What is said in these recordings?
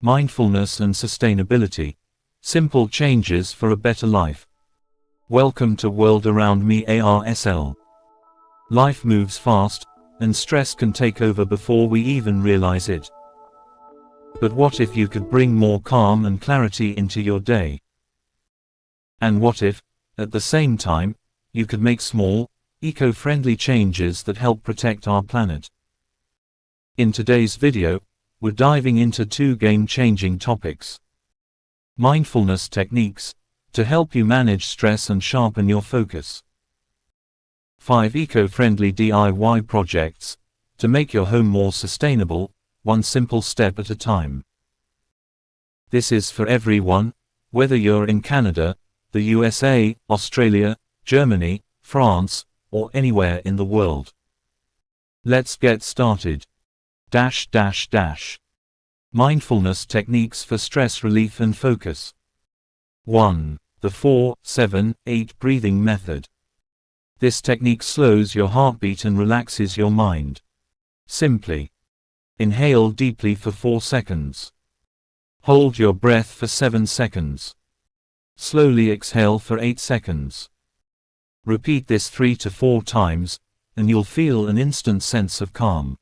Mindfulness and sustainability. Simple changes for a better life. Welcome to World Around Me Arsl. Life moves fast, and stress can take over before we even realize it. But what if you could bring more calm and clarity into your day? And what if, at the same time, you could make small, eco-friendly changes that help protect our planet? In today's video, we're diving into two game-changing topics. Mindfulness techniques, to help you manage stress and sharpen your focus. 5 eco-friendly DIY projects, to make your home more sustainable, one simple step at a time. This is for everyone, whether you're in Canada, the USA, Australia, Germany, France, or anywhere in the world. Let's get started. Mindfulness techniques for stress relief and focus. 1. The 4-7-8 breathing method. This technique slows your heartbeat and relaxes your mind. Simply inhale deeply for 4 seconds. Hold your breath for 7 seconds. Slowly exhale for 8 seconds. Repeat this 3 to 4 times, and you'll feel an instant sense of calm.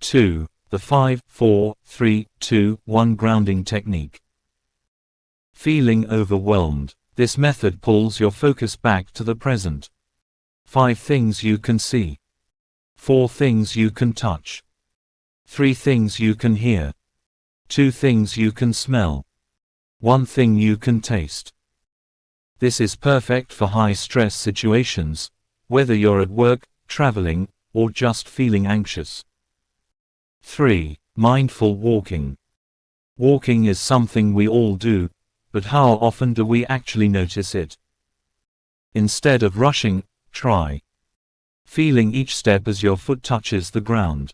2. The 5-4-3-2-1 grounding technique. Feeling overwhelmed. This method pulls your focus back to the present. 5 things you can see. 4 things you can touch. 3 things you can hear. 2 things you can smell. 1 thing you can taste. This is perfect for high-stress situations, whether you're at work, traveling, or just feeling anxious. 3. Mindful walking. Walking is something we all do, but how often do we actually notice it? Instead of rushing, try feeling each step as your foot touches the ground.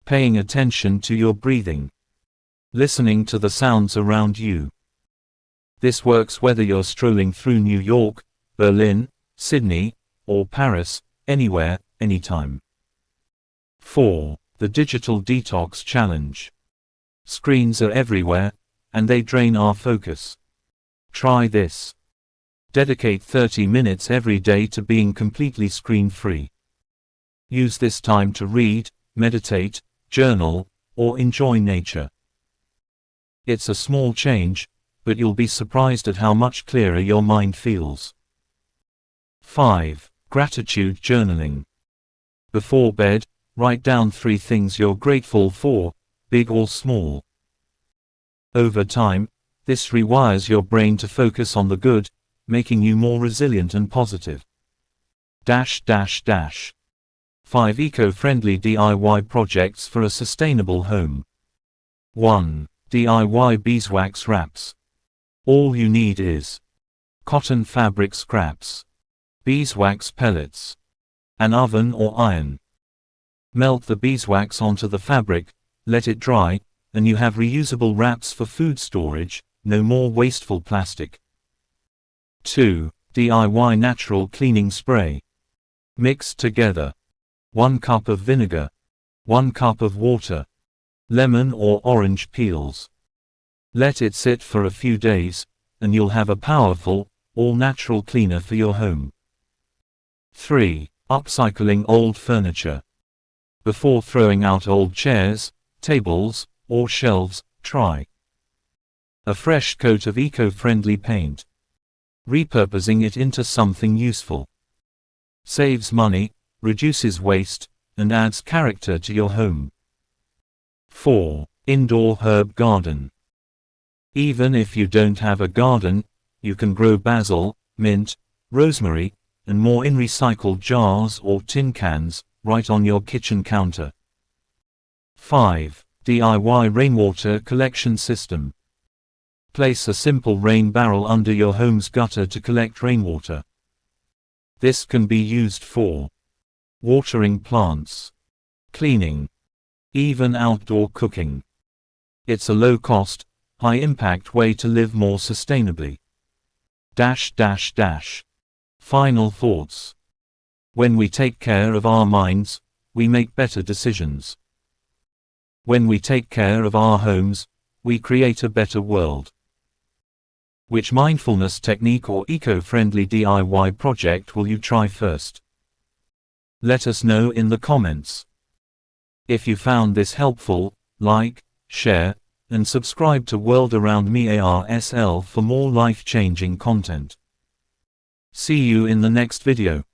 Paying attention to your breathing. Listening to the sounds around you. This works whether you're strolling through New York, Berlin, Sydney, or Paris, anywhere, anytime. 4. The Digital Detox Challenge. Screens are everywhere, and they drain our focus. Try this. Dedicate 30 minutes every day to being completely screen-free. Use this time to read, meditate, journal, or enjoy nature. It's a small change, but you'll be surprised at how much clearer your mind feels. 5. Gratitude journaling. Before bed, write down 3 things you're grateful for, big or small. Over time, this rewires your brain to focus on the good, making you more resilient and positive. 5 eco-friendly DIY projects for a sustainable home. 1. DIY beeswax wraps. All you need is cotton fabric scraps, beeswax pellets, an oven or iron. Melt the beeswax onto the fabric, let it dry, and you have reusable wraps for food storage, no more wasteful plastic. 2. DIY natural cleaning spray. Mix together 1 cup of vinegar, 1 cup of water, lemon or orange peels. Let it sit for a few days, and you'll have a powerful, all-natural cleaner for your home. 3. Upcycling old furniture. Before throwing out old chairs, tables, or shelves, try a fresh coat of eco-friendly paint. Repurposing it into something useful. Saves money, reduces waste, and adds character to your home. 4. Indoor herb garden. Even if you don't have a garden, you can grow basil, mint, rosemary, and more in recycled jars or tin cans, right on your kitchen counter. 5. DIY rainwater collection system. Place a simple rain barrel under your home's gutter to collect rainwater. This can be used for watering plants, cleaning, even outdoor cooking. It's a low-cost, high-impact way to live more sustainably. Final thoughts. When we take care of our minds, we make better decisions. When we take care of our homes, we create a better world. Which mindfulness technique or eco-friendly DIY project will you try first? Let us know in the comments. If you found this helpful, like, share, and subscribe to World Around Me Arsl for more life-changing content. See you in the next video.